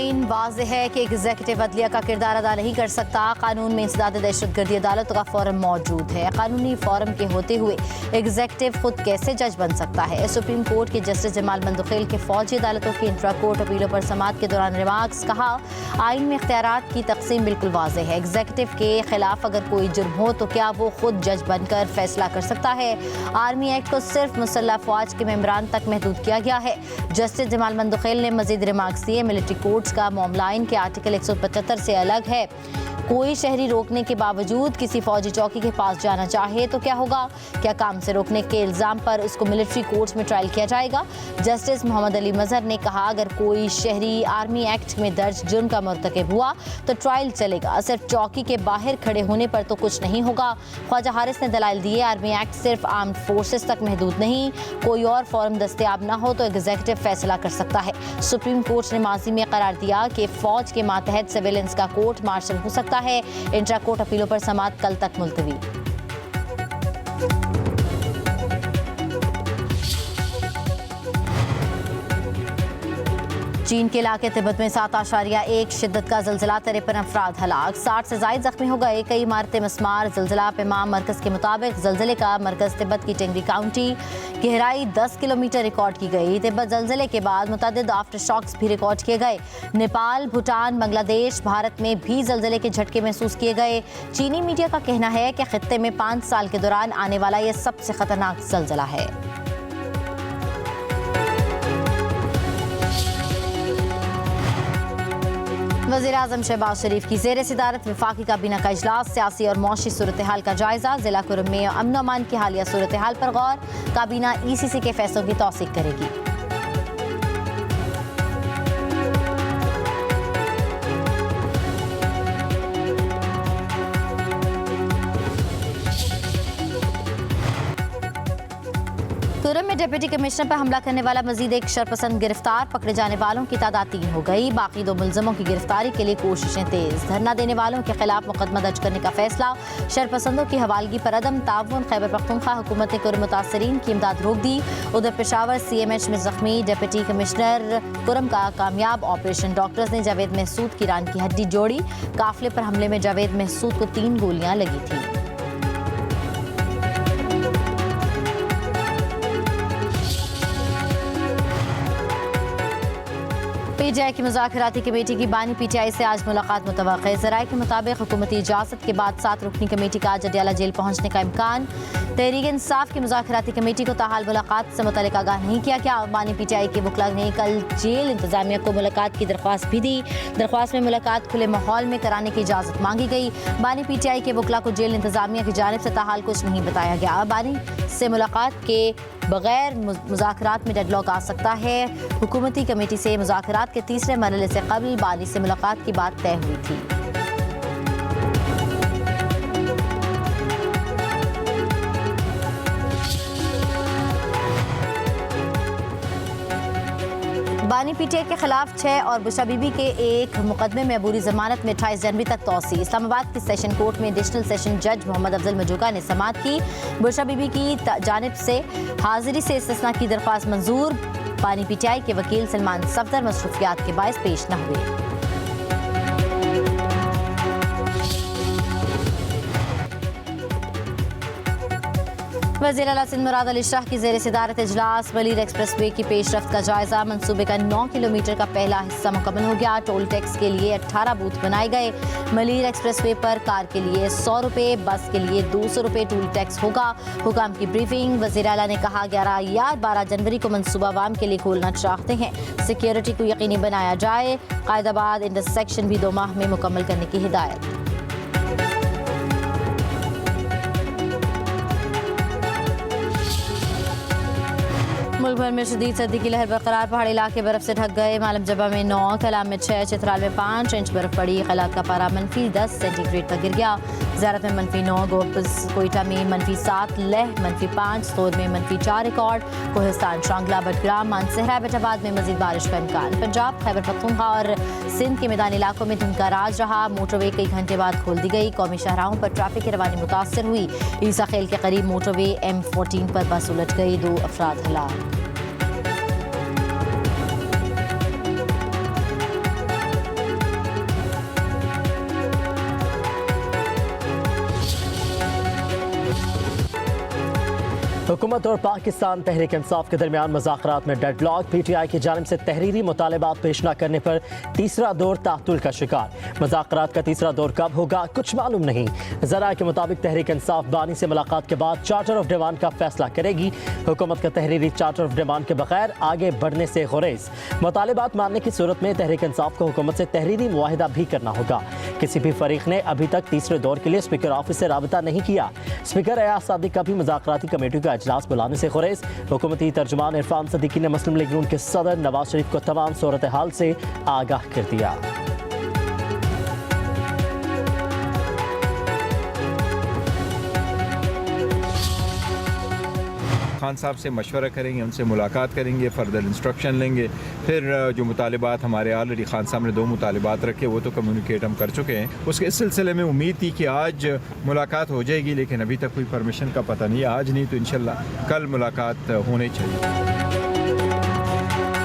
आइन वाज़ेह है कि एग्जीक्यूटिव अदलिया का किरदार अदा नहीं कर सकता। कानून में इंसदाद दहशतगर्दी अदालतों का फोरम मौजूद है। कानूनी फोरम के होते हुए एग्जीक्यूटिव खुद कैसे जज बन सकता है। सुप्रीम कोर्ट के जस्टिस जमाल मंदुखेल के फौजी अदालतों की इंट्रा कोर्ट अपीलों पर समाअत के दौरान रिमार्क्स। कहा, आइन में इख्तियारात की तकसीम बिल्कुल वाज़ेह है। एग्जीक्यूटिव के खिलाफ अगर कोई जुर्म हो तो क्या वो खुद जज बनकर फैसला कर सकता है। आर्मी एक्ट को सिर्फ मुसल्लह फौज के मेंबरान तक महदूद किया गया है। जस्टिस जमाल मंदुखेल ने मजीद रिमार्क्स दिए, मिलिट्री कोर्ट्स का मामला इनके आर्टिकल 175 से अलग है। कोई शहरी रोकने के बावजूद किसी फौजी चौकी के पास जाना चाहे तो क्या होगा। क्या काम से रोकने के इल्ज़ाम पर उसको मिलिट्री कोर्ट्स में ट्रायल किया जाएगा। जस्टिस मोहम्मद अली मजहर ने कहा, अगर कोई शहरी आर्मी एक्ट में दर्ज जुर्म का मर्तकब हुआ तो ट्रायल चलेगा, सिर्फ चौकी के बाहर खड़े होने पर तो कुछ नहीं होगा। ख्वाजा हारिस ने दलाइल दिए, आर्मी एक्ट सिर्फ आर्म्ड फोर्सेस तक महदूद नहीं, कोई और फॉर्म दस्तयाब न हो तो एग्जीक्यूटिव फैसला कर सकता है। सुप्रीम कोर्ट ने माजी में करार दिया कि फौज के मातहत सिविलियंस का कोर्ट मार्शल हो सकता है। इंट्रा कोर्ट अपीलों पर समाअत कल तक मुलतवी। चीन के इलाके तिब्बत में 7.1 शिद्दत का ज़िलज़िला, 53 अफराद हलाक, 60 से ज़ायद जख्मी हो गए, कई इमारतें मस्मार। ज़िलज़िला पेमाम मरकज़ के मुताबिक ज़िलज़िले का मरकज़ तिब्बत की टेंगरी काउंटी, गहराई 10 किलोमीटर रिकॉर्ड की गई। तिब्बत ज़िलज़िले के बाद मुतअद्दिद आफ्टर शॉक्स भी रिकॉर्ड किए गए। नेपाल, भूटान, बांग्लादेश, भारत में भी ज़िलज़िले के झटके महसूस किए गए। चीनी मीडिया का कहना है कि खित्ते में 5 साल के दौरान आने वाला यह सबसे खतरनाक ज़िलज़िला है। वज़ीर-ए-आज़म शहबाज शरीफ की ज़ेर सदारत वफाकी काबीना का इजलास, सियासी और मौशी सूरत हाल का जायजा। जिला कुरुम में अमन अमान की हालिया सूरत हाल पर गौर, काबीना ECC के फैसलों की तौसीक करेगी। कुरुम में डिप्टी कमिश्नर पर हमला करने वाला मजीद एक शरपसंद गिरफ्तार, पकड़े जाने वालों की तादाद 3 हो गई। बाकी 2 मुलजमों की गिरफ्तारी के लिए कोशिशें तेज। धरना देने वालों के खिलाफ मुकदमा दर्ज करने का फैसला। शरपसंदों की हवालगी पर अदम ताउन। खैबर पख्तूनख्वा हुकूमत ने कुरुम मुतासरीन की इमदाद रोक दी। उधर पेशावर CMH में जख्मी डिप्टी कमिश्नर कुरुम का कामयाब ऑपरेशन। डॉक्टर्स ने जावेद महसूद की रान की हड्डी जोड़ी। काफिले पर हमले में जावेद महसूद को 3 गोलियां लगी थी। PTI की मुज़ाकराती कमेटी की बानी PTI से आज मुलाकात मुतवक्किल। ज़राए के मुताबिक हुकूमती इजाज़त के बाद 7 रुकनी कमेटी का आज अडयाला जेल पहुंचने का इम्कान। तहरीक इंसाफ की मुज़ाकराती कमेटी को ताहाल मुलाकात से मुतल्लिक़ आगाह नहीं किया गया। बानी PTI के वकला ने कल जेल इंतज़ामिया को मुलाकात की दरख्वास्त भी दी। दरख्वास्त में मुलाकात खुले माहौल में कराने की इजाज़त मांगी गई। बानी PTI के वकला को जेल इंतज़ामिया की जानिब से ताहाल कुछ नहीं बताया गया। बानी से मुलाकात के बगैर मुज़ाकरात में डेडलॉक आ सकता है। हुकूमती कमेटी से मुज़ाकरात के तीसरे मरहले से कबल बानी से मुलाकात की बात तय हुई थी। बानी PTI के खिलाफ 6 और बुशरा बीबी के एक मुकदमे में अबूरी जमानत में 28 जनवरी तक तौसी। इस्लामाबाद की सेशन कोर्ट में एडिशनल सेशन जज मोहम्मद अफजल मजूका ने समाअत की। बुशरा बीबी की जानिब से हाजिरी से इस्तिस्ना की दरख्वास्त मंजूर। बानी PTI के वकील सलमान सफदर मसरूफियात के बायस पेश न हुए। वज़ीर आला सिंध मुराद अली शाह की ज़ेर सदारत इजलास। मलीर एक्सप्रेस वे की पेशरफ्त का जायजा। मंसूबे का 9 किलोमीटर का पहला हिस्सा मुकम्मल हो गया। टोल टैक्स के लिए 18 बूथ बनाए गए। मलीर एक्सप्रेस वे पर कार के लिए 100 रुपये, बस के लिए 200 रुपये टोल टैक्स होगा। हुकाम की ब्रीफिंग। वज़ीर आला ने कहा, 11 या 12 जनवरी को मंसूबा आवाम के लिए खोलना चाहते हैं। सिक्योरिटी को यकीनी बनाया जाए। कायदाबाद इंटरसेक्शन भी 2 माह में मुकम्मल करने की हिदायत। मुल्क भर में शदीद सर्दी की लहर बरकरार। पहाड़ी इलाके बर्फ से ढक गए। मालम जबा में 9, कलाम में 6, चित्राल में 5 इंच बर्फ पड़ी। खलात का पारा -10 सेंटीग्रेड तक गिर गया। ज़ारत में -9, कोयटा में -7, लेह -5, सोर में -4 रिकॉर्ड। कोहिस्तान, शांगला, बटग्राम, मानसहरा, बेटाबाद में मजीद बारिश का इम्कान। पंजाब, खैबर पख्तूनख्वा और सिंध के मैदानी इलाकों में धुंध का राज रहा। मोटरवे कई घंटे बाद खोल दी गई। कौमी शाहराहों पर ट्रैफिक की रवानी मुतासर हुई। ईसा खेल के करीब मोटरवे M14 पर बस उलट गई। 2 अफराद हलाक। हुकूमत और पाकिस्तान तहरीक इंसाफ के दरमियान मुज़ाकरात में डेडलॉक। PTI की जानिब से तहरीरी मुतालबात पेश न करने पर तीसरा दौर तातुल का शिकार। मुज़ाकरात का तीसरा दौर कब होगा कुछ मालूम नहीं। ज़रा के मुताबिक तहरीक इंसाफ बानी से मुलाकात के बाद चार्टर ऑफ डिमांड का फैसला करेगी। हुकूमत का तहरीरी चार्टर ऑफ डिमांड के बगैर आगे बढ़ने से गुरेज। मुतालबात मानने की सूरत में तहरीक इंसाफ को हुकूमत से तहरीरी मुआहिदा भी करना होगा। किसी भी फरीक ने अभी तक तीसरे दौर के लिए स्पीकर ऑफिस से राबता नहीं किया। स्पीकर एयाज सादिक का भी मुज़ाकराती कमेटी का इजलास बुलाने से गुरेज। हुकूमती तर्जुमान इरफान सदीकी ने मुस्लिम लीग नून के सदर नवाज शरीफ को तमाम सूरत हाल से आगाह कर दिया। खान साहब से मशवरा करेंगे, उनसे मुलाकात करेंगे, फर्दर इंस्ट्रक्शन लेंगे। फिर जो मुतालिबात हमारे ऑलरेडी खान साहब ने 2 मुतालिबात रखे वो तो कम्युनिकेट हम कर चुके हैं। उसके इस सिलसिले में उम्मीद थी कि आज मुलाकात हो जाएगी, लेकिन अभी तक कोई परमिशन का पता नहीं। आज नहीं तो इंशाल्लाह कल मुलाकात होनी चाहिए।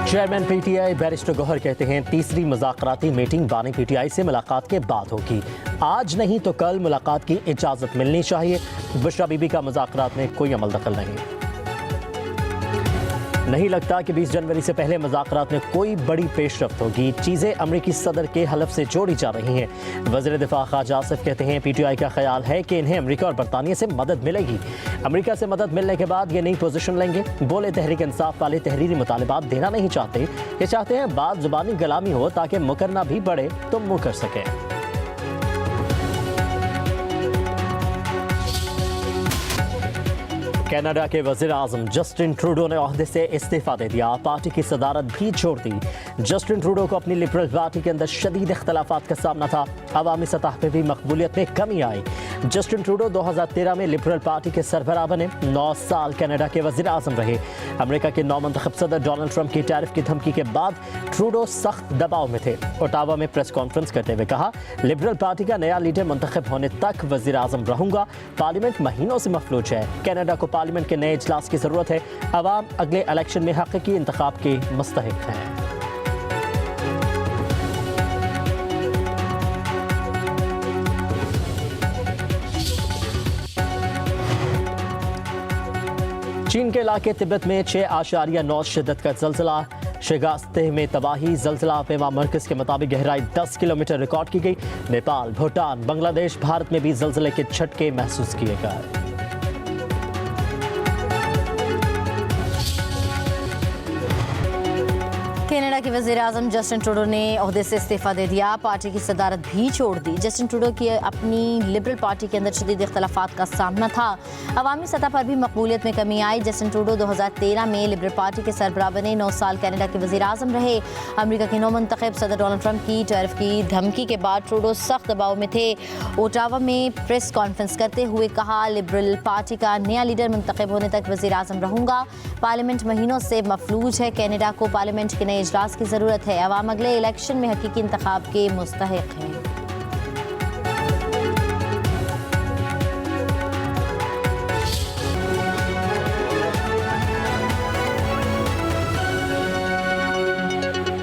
चेयरमैन PTI बैरिस्टर गौहर कहते हैं तीसरी मुज़ाकराती मीटिंग बानी PTI से मुलाकात के बाद होगी। आज नहीं तो कल मुलाकात की इजाज़त मिलनी चाहिए। बुशरा बीबी का मुज़ाकरात में कोई अमल दखल नहीं लगता कि 20 जनवरी से पहले मुज़ाकरात में कोई बड़ी पेशरफ्त होगी। चीज़ें अमरीकी सदर के हलफ से जोड़ी जा रही हैं। वज़ीर दिफा ख्वाजा आसिफ कहते हैं PTI का ख्याल है कि इन्हें अमरीका और बरतानिया से मदद मिलेगी। अमरीका से मदद मिलने के बाद ये नई पोजीशन लेंगे। बोले तहरीक इंसाफ वाले तहरीरी मुतालिबात देना नहीं चाहते, ये चाहते हैं बात ज़ुबानी गुलामी हो ताकि मुकरना भी बढ़े तो मुँह कर सकें। कनाडा के वज़ीर आज़म जस्टिन ट्रूडो ने ओहदे से इस्तीफ़ा दे दिया। पार्टी की सदारत भी छोड़ दी। जस्टिन ट्रूडो को अपनी लिबरल पार्टी के अंदर शदीद इख्तलाफात का सामना था। अवामी सतह पर भी मकबूलियत में कमी आई। जस्टिन ट्रूडो 2013 में लिबरल पार्टी के सरबराह बने। 9 साल कनाडा के वज़ीर आज़म रहे। अमेरिका के नौमंतखब सदर डोनाल्ड ट्रंप की टैरिफ की धमकी के बाद ट्रूडो सख्त दबाव में थे। ओटावा में प्रेस कॉन्फ्रेंस करते हुए कहा, लिबरल पार्टी का नया लीडर मुंतखब होने तक वज़ीर आज़म रहूंगा। पार्लियामेंट महीनों से मफलूज है। कनाडा को पार्लियामेंट के नए इजलास की जरूरत है। अवाम अगले इलेक्शन में हकीकी इंतखाब के मुस्तहिक हैं। चीन के इलाके तिब्बत में 6.9 शिद्दत का जल्जला। शिगास्ते में तबाही। जल्जला पेमा मरकज के मुताबिक गहराई 10 किलोमीटर रिकॉर्ड की गई। नेपाल, भूटान, बांग्लादेश, भारत में भी जल्जले के झटके महसूस किए गए। कनाडा के वज़ीर आज़म जस्टिन ट्रूडो ने ओहदे से इस्तीफ़ा दे दिया। पार्टी की सदारत भी छोड़ दी। जस्टिन ट्रूडो की अपनी लिबरल पार्टी के अंदर शदीद इख्तलाफात का सामना था। अवामी सतह पर भी मकबूलियत में कमी आई। जस्टिन ट्रूडो 2013 में लिबरल पार्टी के सरबराह बने। 9 साल कनाडा के वज़ीर आज़म रहे। अमेरिका के नौमंतखब सदर डोनाल्ड ट्रंप की टैरिफ की धमकी के बाद ट्रूडो सख्त दबाव में थे। ओटावा में प्रेस कॉन्फ्रेंस करते हुए कहा, लिबरल पार्टी का नया लीडर मुंतखब होने तक वज़ीर आज़म रहूंगा। पार्लियामेंट महीनों से मफलूज है। कनाडा को पार्लियामेंट के नए इजलास की ज़रूरत है। अवाम अगले इलेक्शन में हकीकी इंतखाब के मुस्तहिक हैं।